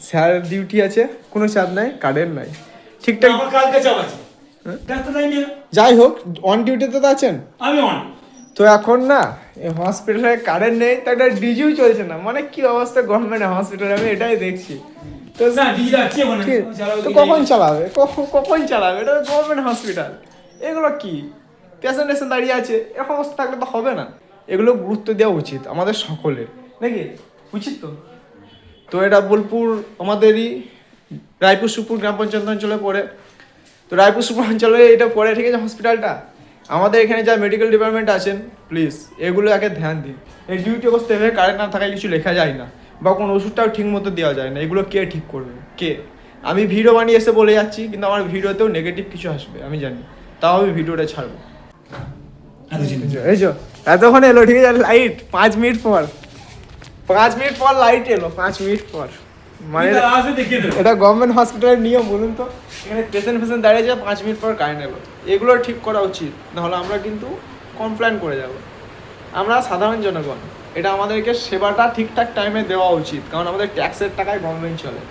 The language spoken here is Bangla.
স্যার ডিউটি আছে, কোনো চাপ নাই, কারেন্ট নাই ঠিকঠাক। আমার কালকে চাপ আছে, ডাক্তার নাই না। যাই হোক, অন ডিউটিতে তো আছেন। আমি অন। তো এখন না এই হসপিটালে কারেন্ট নেই, তো একটা ডিজিও চলছে না, মানে কি অবস্থা গভর্নমেন্ট হসপিটালে, আমি এটাই দেখছি। তো না ডিজি আছে ওখানে, ঠিক- চালাও তো কি কখন নাই। চালাবে, কখন চালাবে? এটা গভর্নমেন্ট হসপিটাল, এগুলো কি পেশেন্ট এসে দাঁড়িয়ে আছে, এরকম অবস্থা থাকলে তো হবে না। এগুলো গুরুত্ব দেওয়া উচিত আমাদের সকলের, নাকি উচিত তো? তো এটা বোলপুর আমাদেরই রায়পুর সুপুর গ্রাম পঞ্চায়েত অঞ্চলে পড়ে। তো রায়পুর সুপুর অঞ্চলে এটা পড়ে, ঠিক আছে হসপিটালটা। আমাদের এখানে যা মেডিকেল ডিপার্টমেন্ট আছেন, প্লিজ এগুলো আগে ধ্যান দিন। এই ডিউটি অবস্থা এভাবে কারেন্ট না থাকায় কিছু লেখা যায় না, বা কোনো ওষুধটাও ঠিক মতো দেওয়া যায় না, এগুলো কে ঠিক করবে? কে? আমি ভিডিও বানিয়ে এসে বলে যাচ্ছি, কিন্তু আমার ভিডিওতেও নেগেটিভ কিছু আসবে আমি জানি, তাও আমি ভিডিওটা ছাড়বো। এই যে এতক্ষণ এলো, ঠিক আছে লাইট 5 মিনিট পর, 5 মিনিট পর লাইট এলো, 5 মিনিট পর। মানে আসবে দেখিয়ে দেবো। এটা গভর্নমেন্ট হসপিটালের নিয়ম, বলুন তো? এখানে পেশেন্ট দাঁড়িয়ে যায়, 5 মিনিট পর কারেন্ট এলো, এগুলো ঠিক করা উচিত, নাহলে আমরা কিন্তু কমপ্লেন করে যাব। আমরা সাধারণ জনগণ, এটা আমাদেরকে সেবাটা ঠিকঠাক টাইমে দেওয়া উচিত, কারণ আমাদের ট্যাক্সের টাকায় গভর্নমেন্ট চলে।